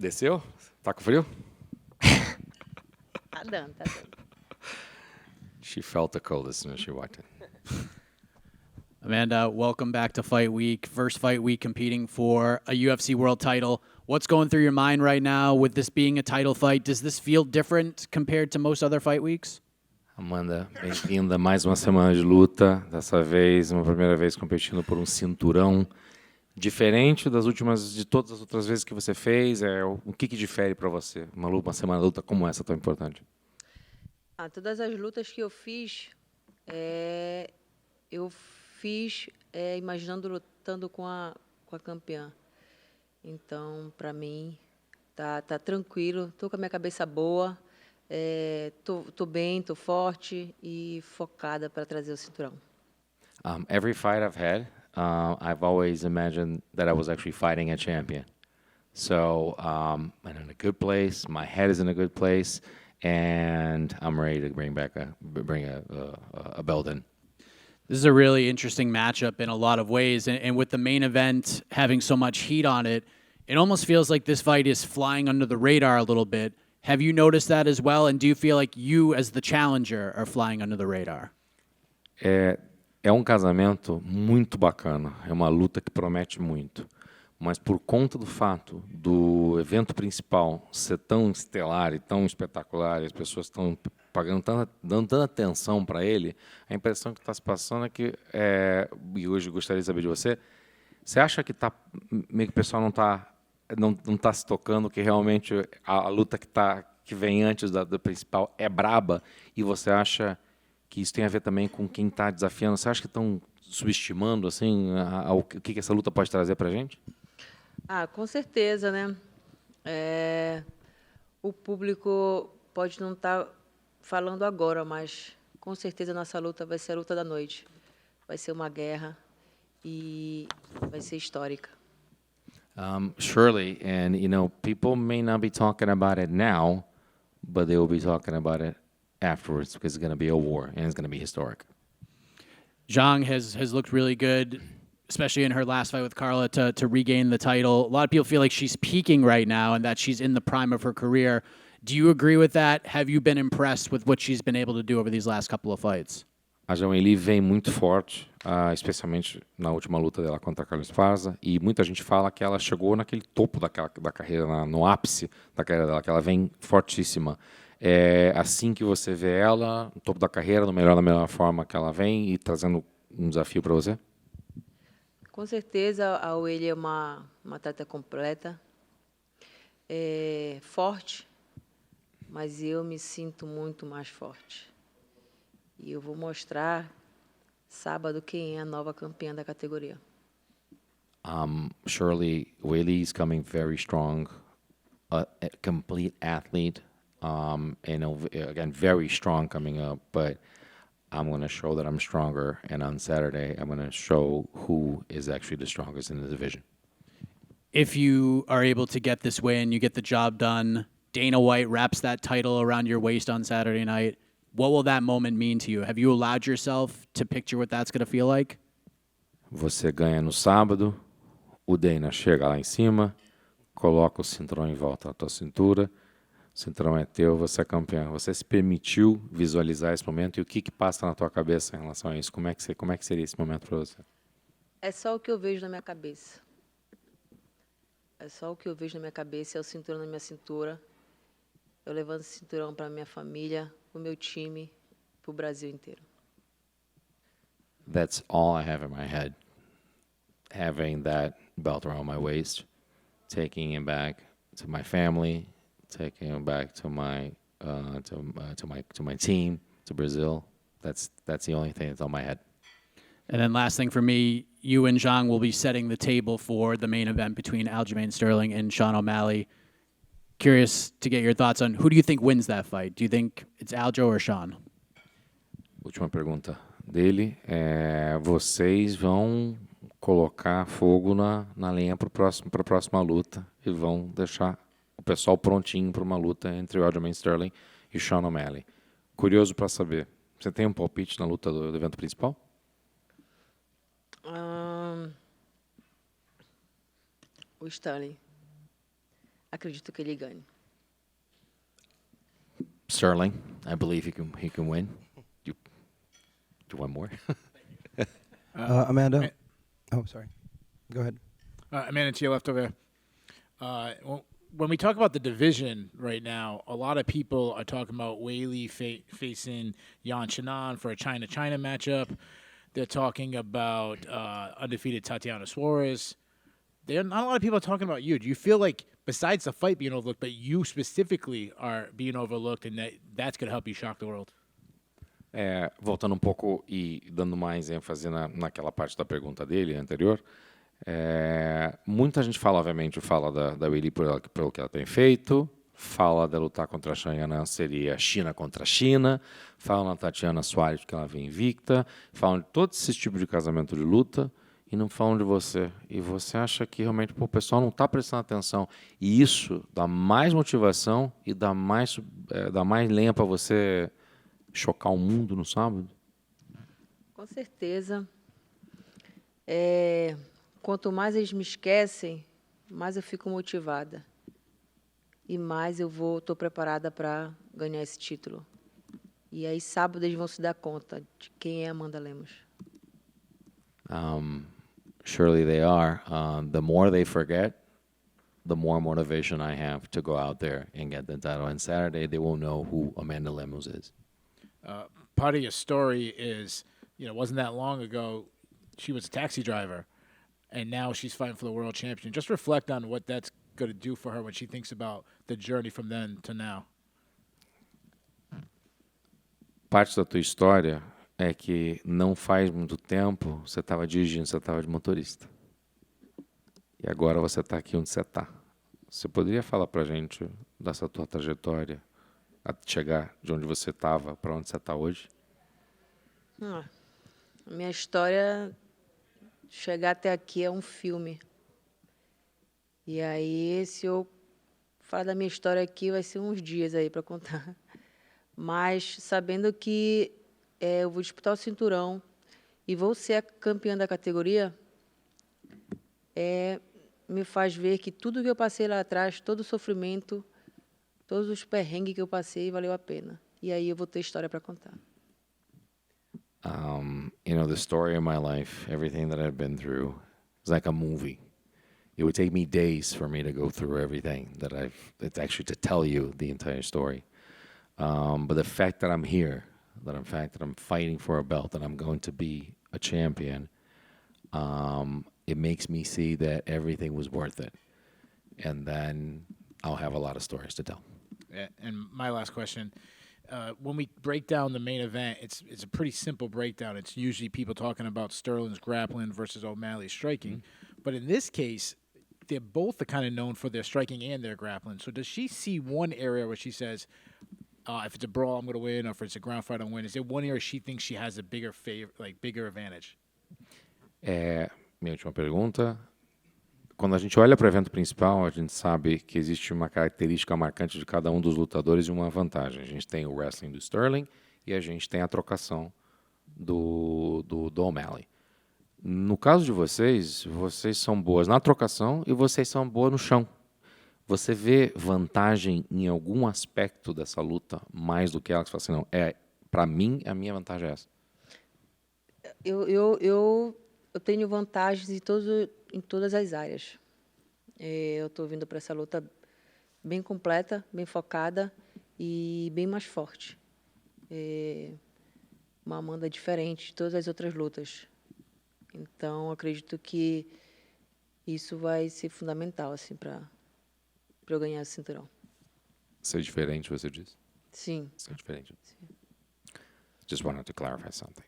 Desceu? Tá com frio? Tá dando, tá dando. She felt the cold as soon as she walked in. Amanda, welcome back to Fight Week. First fight week competing for a UFC world title. What's going through your mind right now with this being a title fight? Does this feel different compared to most other fight weeks? Amanda, bem-vinda. Mais uma semana de luta. Dessa vez, uma primeira vez competindo por um cinturão. Diferente de todas as outras vezes que você fez, o que difere para você? Uma semana de luta como essa tão importante? Todas as lutas que eu fiz, imaginando lutando com a campeã. Então, para mim, tá tranquilo. Tô com a minha cabeça boa, tô bem, tô forte e focada para trazer o cinturão. Every fight I've had, I've always imagined that I was actually fighting a champion. So I'm in a good place. My head is in a good place, and I'm ready to bring a belt in. This is a really interesting matchup in a lot of ways, and with the main event having so much heat on it, it almost feels like this fight is flying under the radar a little bit. Have you noticed that as well, and do you feel like you, as the challenger, are flying under the radar? É um casamento muito bacana, é uma luta que promete muito. Mas por conta do fato do evento principal ser tão estelar e tão espetacular, e as pessoas estão dando tanta atenção para ele, a impressão que está se passando é que, e hoje eu gostaria de saber de você, você acha que meio que o pessoal não está se tocando, que realmente a luta que vem antes do principal é braba, e você acha que isso tem a ver também com quem está desafiando? Você acha que estão subestimando assim, o que essa luta pode trazer para a gente? Com certeza, né? O público pode não estar falando agora, mas com certeza a nossa luta vai ser a luta da noite. Vai ser uma guerra e vai ser histórica. Surely, and people may not be talking about it now, but they will be talking about it afterwards because it's going to be a war and it's going to be historic. Zhang has looked really good, especially in her last fight with Carla, to regain the title. A lot of people feel like she's peaking right now and that she's in the prime of her career. Do you agree with that? Have you been impressed with what she's been able to do over these last couple of fights? A Weili vem muito forte, especialmente na última luta dela contra a Carla Esparza, e muita gente fala que ela chegou naquele topo da carreira, no ápice da carreira dela, que ela vem fortíssima. É assim que você vê ela, no topo da carreira, da melhor forma que ela vem e trazendo um desafio para você? Com certeza, a Weili é uma atleta completa, forte, mas eu me sinto muito mais forte. E eu vou mostrar sábado quem é a nova campeã da categoria. Surely, Weili is coming very strong, a complete athlete, and again, very strong coming up, but I'm going to show that I'm stronger, and on Saturday, I'm going to show who is actually the strongest in the division. If you are able to get this win, you get the job done, Dana White wraps that title around your waist on Saturday night, what will that moment mean to you? Have you allowed yourself to picture what that's going to feel like? Você ganha no sábado, o Dana chega lá em cima, coloca o cinturão em volta da tua cintura, o cinturão é teu, você é campeão. Você se permitiu visualizar esse momento e o que passa na tua cabeça em relação a isso? Como é que seria esse momento para você? É só o que eu vejo na minha cabeça. É só o que eu vejo na minha cabeça, é o cinturão na minha cintura. Eu levanto esse cinturão para minha família, para o meu time, para o Brasil inteiro. That's all I have in my head. Having that belt around my waist, taking it back to my family, taking it back to my team, to Brazil. That's the only thing that's on my head. And then last thing for me, you and Zhang will be setting the table for the main event between Aljamain Sterling and Sean O'Malley. Curious to get your thoughts on who do you think wins that fight? Do you think it's Aljo or Sean? Última pergunta dele. Vocês vão colocar fogo na lenha para a próxima luta e vão deixar o pessoal prontinho para uma luta entre o Aljamain Sterling e o Sean O'Malley. Curioso para saber, você tem um palpite na luta do evento principal? O Sterling. acredito que ele ganhe. Sterling, I believe he can win. Do you want more? Amanda. Oh, sorry. Go ahead. Amanda, to your left over there. When we talk about the division right now, a lot of people are talking about Weili facing Yan Xiaonan for a China-China matchup. They're talking about undefeated Tatiana Suarez. Not a lot of people are talking about you. Do you feel like, besides the fight being overlooked, but you specifically are being overlooked and that's going to help you shock the world? Voltando um pouco e dando mais ênfase naquela parte da pergunta dele anterior, muita gente fala, obviamente, da Weili pelo que ela tem feito, fala de lutar contra a Xiaonan seria China contra China, fala na Tatiana Suarez porque ela vem invicta, falam de todos esses tipos de casamento de luta e não falam de você. E você acha que realmente o pessoal não está prestando atenção. E isso dá mais motivação e dá mais lenha para você chocar o mundo no sábado? Com certeza. Quanto mais eles me esquecem, mais eu fico motivada. E mais estou preparada para ganhar esse título. E aí, sábado, eles vão se dar conta de quem é Amanda Lemos. Surely they are. The more they forget, the more motivation I have to go out there and get the title. And Saturday, they will know who Amanda Lemos is. Part of your story is, it wasn't that long ago, she was a taxi driver, and now she's fighting for the world champion. Just reflect on what that's going to do for her when she thinks about the journey from then to now. Parte da tua história é que não faz muito tempo você estava dirigindo, você estava de motorista. E agora você está aqui onde você está. Você poderia falar para a gente dessa tua trajetória, a chegar de onde você estava para onde você está hoje? A minha história, chegar até aqui é um filme. E aí, se eu falar da minha história aqui, vai ser uns dias aí para contar. Mas sabendo que eu vou disputar o cinturão e vou ser a campeã da categoria, me faz ver que tudo que eu passei lá atrás, todo o sofrimento, todos os perrengues que eu passei, valeu a pena. E aí eu vou ter história para contar. The story of my life, everything that I've been through, is like a movie. It would take me days for me to go through everything it's actually to tell you the entire story. But the fact that I'm here, that I'm fighting for a belt, that I'm going to be a champion, it makes me see that everything was worth it. And then I'll have a lot of stories to tell. Yeah, and my last question, when we break down the main event, it's a pretty simple breakdown. It's usually people talking about Sterling's grappling versus O'Malley's striking. Mm-hmm. But in this case, they're both kind of known for their striking and their grappling. So does she see one area where she says, if it's a brawl, I'm going to win, or if it's a ground fight, I'm going to win? Is there one area she thinks she has a bigger advantage? Minha última pergunta. Quando a gente olha para o evento principal, a gente sabe que existe uma característica marcante de cada um dos lutadores e uma vantagem. A gente tem o wrestling do Sterling e a gente tem a trocação do O'Malley. No caso de vocês são boas na trocação e vocês são boas no chão. Você vê vantagem em algum aspecto dessa luta mais do que ela que você fala assim, não, para mim, a minha vantagem é essa? Eu tenho vantagens em todas as áreas. Eu estou vindo para essa luta bem completa, bem focada e bem mais forte. Uma Amanda diferente de todas as outras lutas. Então, acredito que isso vai ser fundamental assim, para eu ganhar esse cinturão. Ser diferente, você diz? Sim. Ser diferente. Sim. Just wanted to clarify something.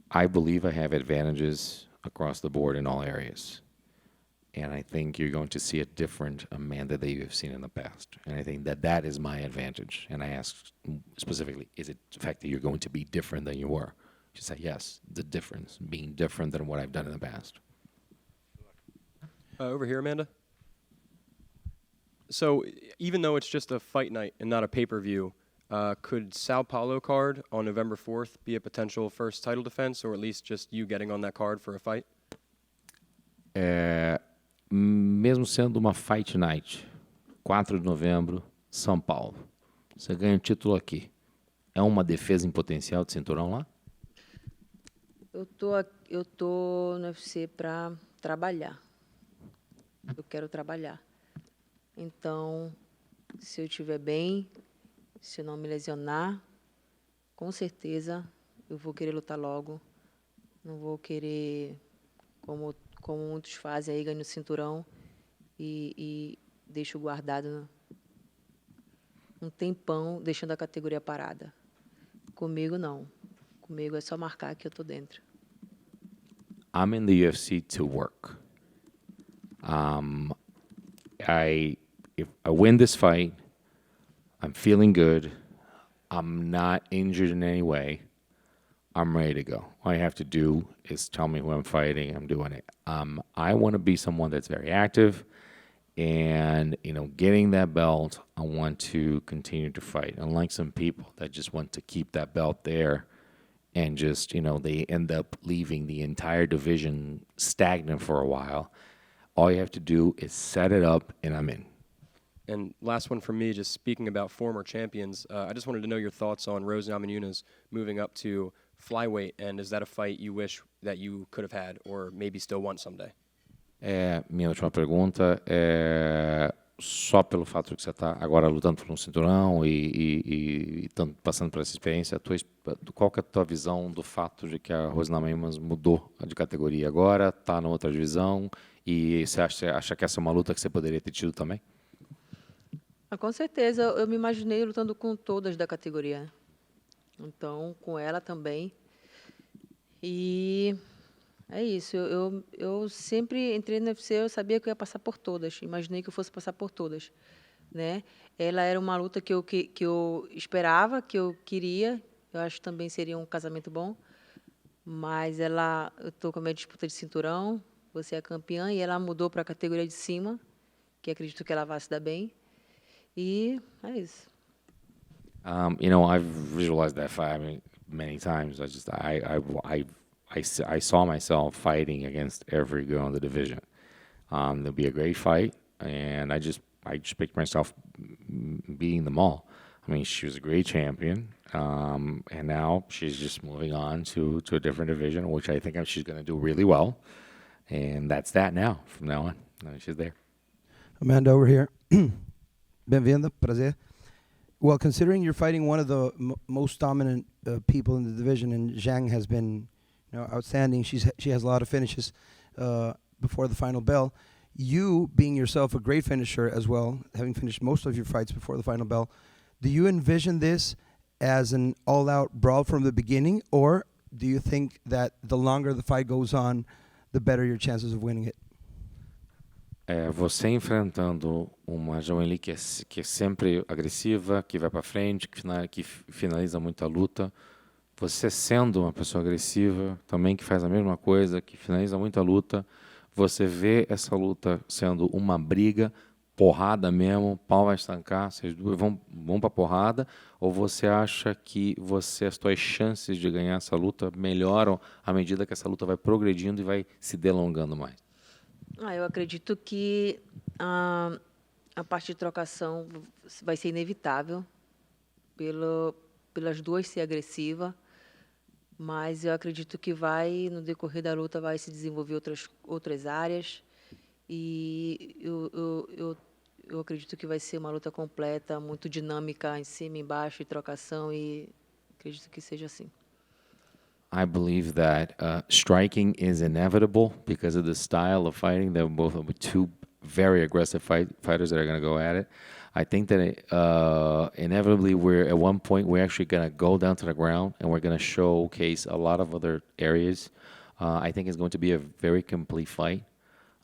I believe I have advantages across the board in all areas. And I think you're going to see a different Amanda that you have seen in the past. And I think that is my advantage. And I asked specifically, is it the fact that you're going to be different than you were? She said, yes, the difference, being different than what I've done in the past. Over here, Amanda. So even though it's just a fight night and not a pay-per-view, could Sao Paulo card on November 4th be a potential first title defense, or at least just you getting on that card for a fight? mesmo sendo uma Fight Night, 4 de novembro, São Paulo, você ganha o título aqui. É uma defesa em potencial de cinturão lá? Eu tô no UFC para trabalhar. Eu quero trabalhar. Então, se eu estiver bem, se eu não me lesionar, com certeza eu vou querer lutar logo. Não vou querer, como muitos fazem aí, ganhar o cinturão e deixo guardado um tempão, deixando a categoria parada. Comigo, não. Comigo é só marcar que eu tô dentro. I'm in the UFC to work. If I win this fight, I'm feeling good. I'm not injured in any way. I'm ready to go. All I have to do is tell me who I'm fighting. I'm doing it. I want to be someone that's very active, and getting that belt, I want to continue to fight. Unlike some people that just want to keep that belt there, and just they end up leaving the entire division stagnant for a while. All you have to do is set it up, and I'm in. And last one from me, just speaking about former champions, I just wanted to know your thoughts on Amanda Nunes moving up to flyweight, and is that a fight you wish that you could have had or maybe still want someday? Minha última pergunta é só pelo fato de que você está agora lutando por um cinturão e passando por essa experiência, qual que é a tua visão do fato de que a Amanda Lemos mudou de categoria agora, está na outra divisão, e você acha que essa é uma luta que você poderia ter tido também? Com certeza, eu me imaginei lutando com todas da categoria, né? Então, com ela também. E é isso. Eu sempre entrei no UFC, eu sabia que eu ia passar por todas. Imaginei que eu fosse passar por todas, né? Ela era uma luta que eu esperava, que eu queria. Eu acho que também seria um casamento bom. Mas eu estou com a minha disputa de cinturão, você é campeã, e ela mudou para a categoria de cima, que acredito que ela vai se dar bem. E é isso. I've visualized that fight many times. I saw myself fighting against every girl in the division. There'll be a great fight, and I just picked myself beating them all. I mean, she was a great champion, and now she's just moving on to a different division, which I think she's going to do really well. And that's that now. From now on, she's there. Amanda, over here. Bem-vinda, prazer. Well, considering you're fighting one of the most dominant people in the division, and Zhang has been outstanding. She has a lot of finishes before the final bell. You, being yourself a great finisher as well, having finished most of your fights before the final bell, do you envision this as an all-out brawl from the beginning, or do you think that the longer the fight goes on, the better your chances of winning it? Você enfrentando uma Weili que é sempre agressiva, que vai para frente, que finaliza muita luta. Você sendo uma pessoa agressiva, também que faz a mesma coisa, que finaliza muita luta, você vê essa luta sendo uma briga, porrada mesmo, pau vai estancar, vocês duas vão para porrada, ou você acha que as suas chances de ganhar essa luta melhoram à medida que essa luta vai progredindo e vai se delongando mais? Eu acredito que a parte de trocação vai ser inevitável, pelas duas ser agressiva, mas eu acredito que no decorrer da luta, vai se desenvolver outras áreas, e eu acredito que vai ser uma luta completa, muito dinâmica, em cima, embaixo, e trocação, e acredito que seja assim. I believe that striking is inevitable because of the style of fighting. They're both two very aggressive fighters that are going to go at it. I think that inevitably at one point we're actually going to go down to the ground and we're going to showcase a lot of other areas. I think it's going to be a very complete fight.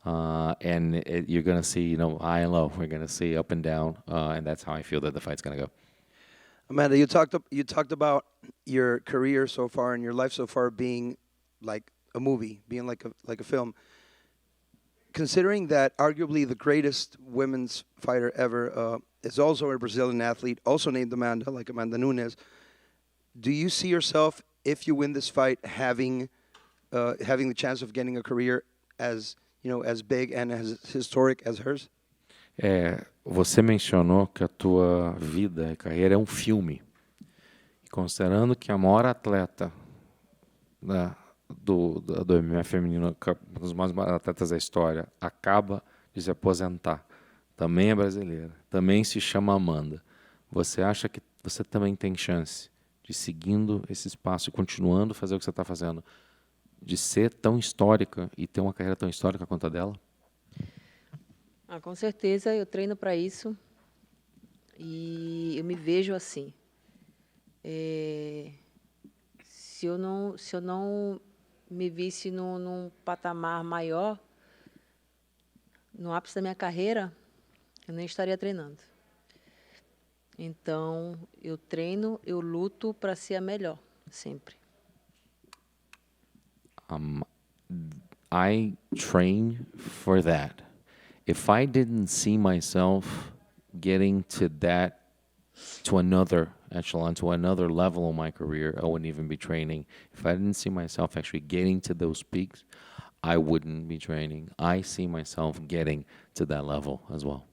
And you're going to see, high and low. We're going to see up and down, and that's how I feel that the fight's going to go. Amanda, you talked about your career so far and your life so far being like a movie, being like a film. Considering that arguably the greatest women's fighter ever is also a Brazilian athlete, also named Amanda, like Amanda Nunes, do you see yourself, if you win this fight, having the chance of getting a career as as big and as historic as hers? Você mencionou que a tua vida e carreira é um filme. E considerando que a maior atleta do MMA feminino, um dos maiores atletas da história, acaba de se aposentar, também é brasileira, também se chama Amanda. Você acha que você também tem chance de, seguindo esse espaço e continuando a fazer o que você está fazendo, de ser tão histórica e ter uma carreira tão histórica quanto a dela? Com certeza, eu treino para isso e eu me vejo assim. Se eu não me visse num patamar maior, no ápice da minha carreira, eu nem estaria treinando. Então, eu treino, eu luto para ser a melhor, sempre. I train for that. If I didn't see myself getting to another echelon, to another level in my career, I wouldn't even be training. If I didn't see myself actually getting to those peaks, I wouldn't be training. I see myself getting to that level as well.